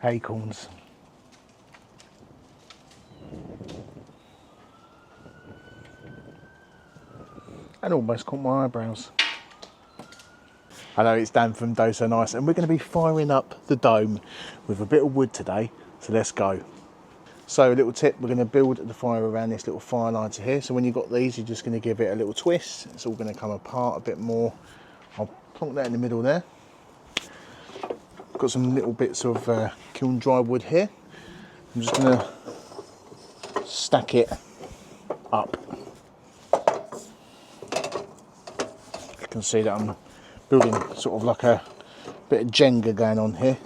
acorns. And almost caught my eyebrows. I know it's Dan from Dough So Nice, and we're going to be firing up the dome with a bit of wood today, so let's go. So a little tip, we're going to build the fire around this little fire lighter here, so when you've got these, you're just going to give it a little twist. It's all going to come apart a bit more. I'll plonk that in the middle there. Got some little bits of kiln dry wood here. I'm just going to stack it up. You can see that I'm building sort of like a bit of Jenga going on here,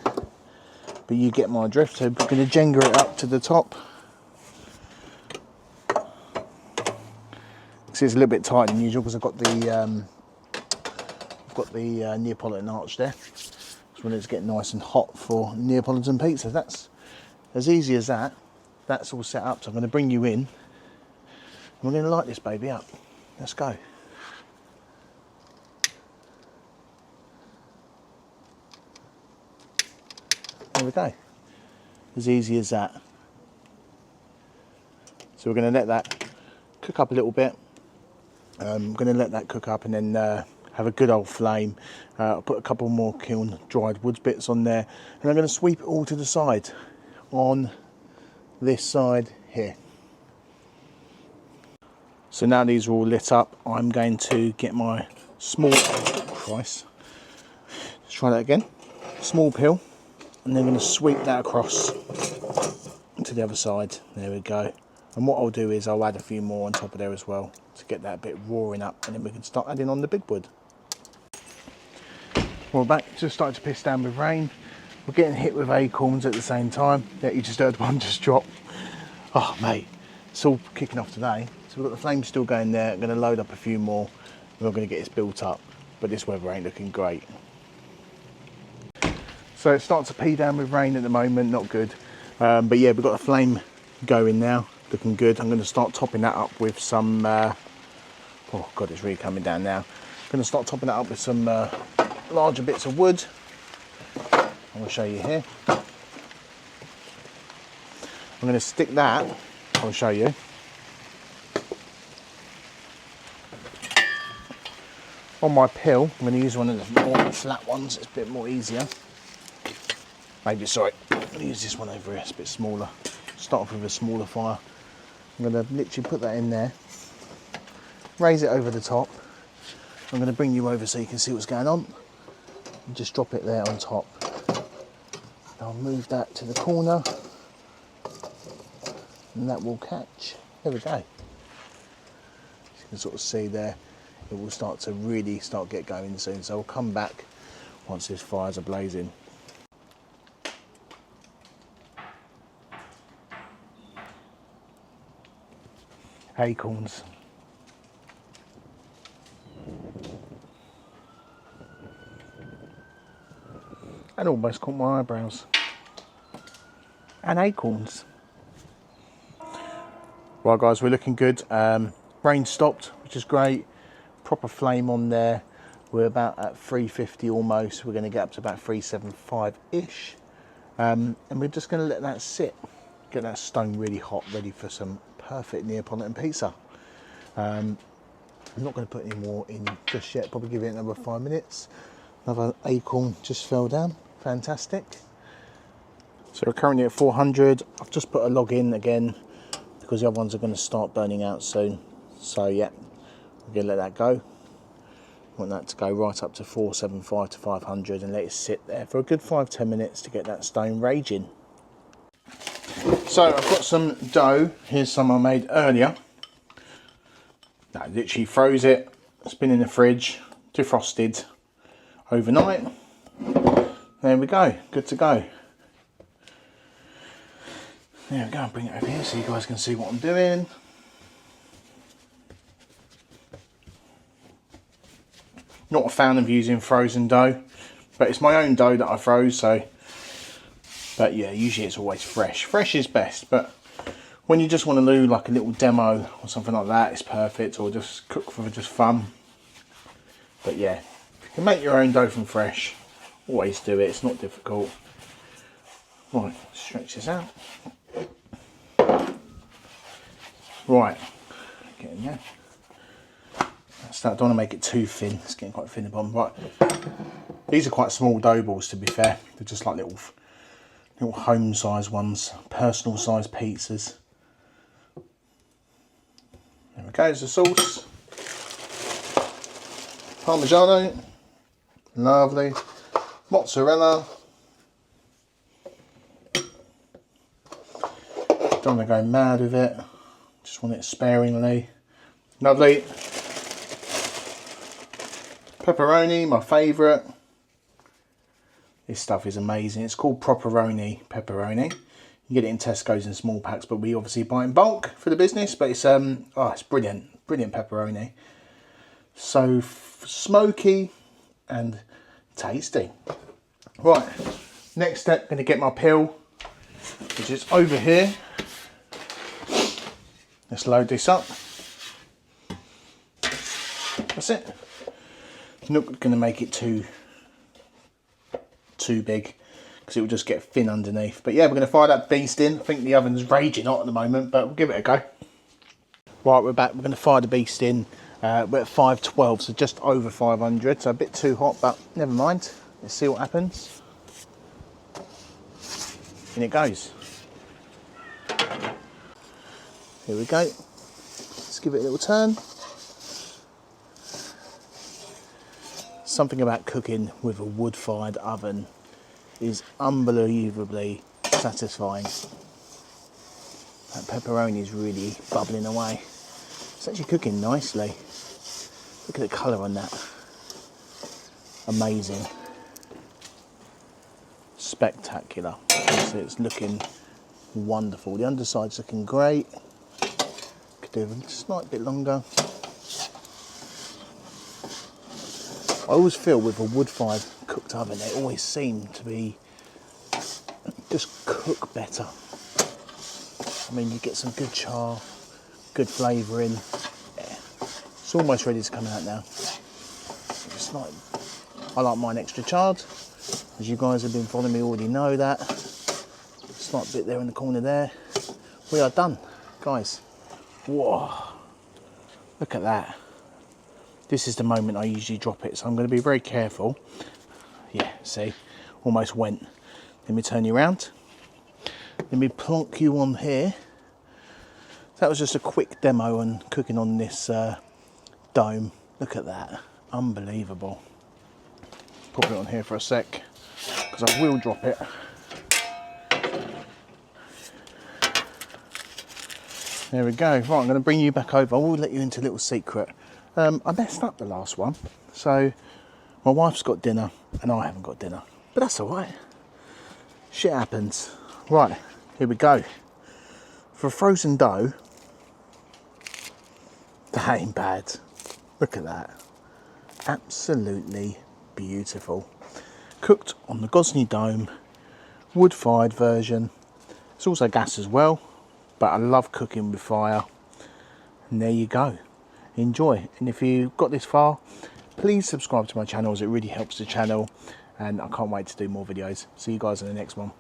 but you get my drift. So we're going to Jenga it up to the top. See, it's a little bit tighter than usual because I've got the Neapolitan arch there. So when it's getting nice and hot for Neapolitan pizza, that's as easy as that. That's all set up. So I'm going to bring you in, and we're going to light this baby up. Let's go. There we go. As easy as that. So we're going to let that cook up a little bit. I'm going to let that cook up and then have a good old flame. I'll put a couple more kiln dried wood bits on there, and I'm going to sweep it all to the side on this side here. So now these are all lit up, I'm going to get my small, Christ, let's try that again, small peel, and then I'm going to sweep that across to the other side. There we go. And what I'll do is I'll add a few more on top of there as well to get that bit roaring up, and then we can start adding on the big wood. Well, back, just started to piss down with rain. We're getting hit with acorns at the same time. Yeah, you just heard one just drop. Oh mate, it's all kicking off today. So we've got the flame still going there. I'm going to load up a few more and we're going to get this built up. But this weather ain't looking great. So it starts to pee down with rain at the moment, not good. But yeah, we've got the flame going now, looking good. I'm going to start topping that up with some, oh God, it's really coming down now. I'm going to start topping that up with some larger bits of wood. I'm going to show you here. I'm going to stick that, I'll show you, on my pill. I'm going to use one of the more flat ones, it's a bit more easier. Maybe, sorry, I'm going to use this one over here, it's a bit smaller. Start off with a smaller fire. I'm going to literally put that in there, raise it over the top. I'm going to bring you over so you can see what's going on. And just drop it there on top. I'll move that to the corner, and that will catch. There we go. As you can sort of see there, it will start to really get going soon. So I'll come back once this fire's ablazing. Acorns. And almost caught my eyebrows. And acorns. Right guys, we're looking good. Rain stopped, which is great. Proper flame on there. We're about at 350 almost. We're going to get up to about 375-ish. And we're just going to let that sit. Get that stone really hot, ready for some perfect Neapolitan pizza. I'm not going to put any more in just yet. Probably give it another 5 minutes. Another acorn just fell down. Fantastic. So we're currently at 400. I've just put a log in again because the other ones are going to start burning out soon. So yeah, we're going to let that go. I want that to go right up to 475 to 500 and let it sit there for a good 5-10 minutes to get that stone raging. So I've got some dough. Here's some I made earlier. I literally froze it. It's been in the fridge, defrosted overnight. There we go, good to go. There we go, I'll bring it over here so you guys can see what I'm doing. Not a fan of using frozen dough, but it's my own dough that I froze, so. But yeah, usually it's always fresh. Fresh is best, but when you just want to do like a little demo or something like that, it's perfect, or just cook for just fun. But yeah, if you can make your own dough from fresh, always do it, it's not difficult. Right, stretch this out. Right, get in there. I don't want to make it too thin, it's getting quite thin at the bottom. Right, these are quite small dough balls, to be fair. They're just like little home size ones, personal size pizzas. There we go, there's the sauce. Parmigiano, lovely. Mozzarella. Don't want to go mad with it, just want it sparingly. Lovely. Pepperoni, my favourite. This stuff is amazing. It's called pepperoni. You get it in Tesco's in small packs, but we obviously buy in bulk for the business. But it's it's brilliant, brilliant pepperoni. So smoky and tasty. Right, next step, going to get my peel, which is over here. Let's load this up. That's it. Not going to make it too big because it will just get thin underneath. But yeah, we're going to fire that beast in. I think the oven's raging hot at the moment, but we'll give it a go. Right, we're back. We're going to fire the beast in. We're at 512, so just over 500. So a bit too hot, but never mind. Let's see what happens. In it goes. Here we go. Let's give it a little turn. Something about cooking with a wood-fired oven is unbelievably satisfying. That pepperoni is really bubbling away. It's actually cooking nicely. Look at the colour on that. Amazing. Spectacular. It's looking wonderful. The underside's looking great. Could do a slight bit longer. I always feel with a wood-fired cooked oven, they always seem to be just cook better. I mean, you get some good char, good flavouring. Yeah. It's almost ready to come out now. It's like, I like mine extra charred. As you guys have been following me already know that. Slight bit there in the corner there. We are done, guys. Whoa! Look at that. This is the moment I usually drop it, so I'm going to be very careful. Yeah, see, almost went. Let me turn you around. Let me plonk you on here. That was just a quick demo on cooking on this dome. Look at that, unbelievable. Pop it on here for a sec, because I will drop it. There we go. Right, I'm going to bring you back over. I will let you into a little secret. I messed up the last one, so my wife's got dinner and I haven't got dinner, but that's all right. Shit happens. Right, here we go. For a frozen dough, that ain't bad. Look at that. Absolutely beautiful. Cooked on the Gozney Dome, wood-fired version. It's also gas as well, but I love cooking with fire. And there you go. Enjoy. And if you got this far, please subscribe to my channel, as it really helps the channel, and I can't wait to do more videos. See you guys in the next one.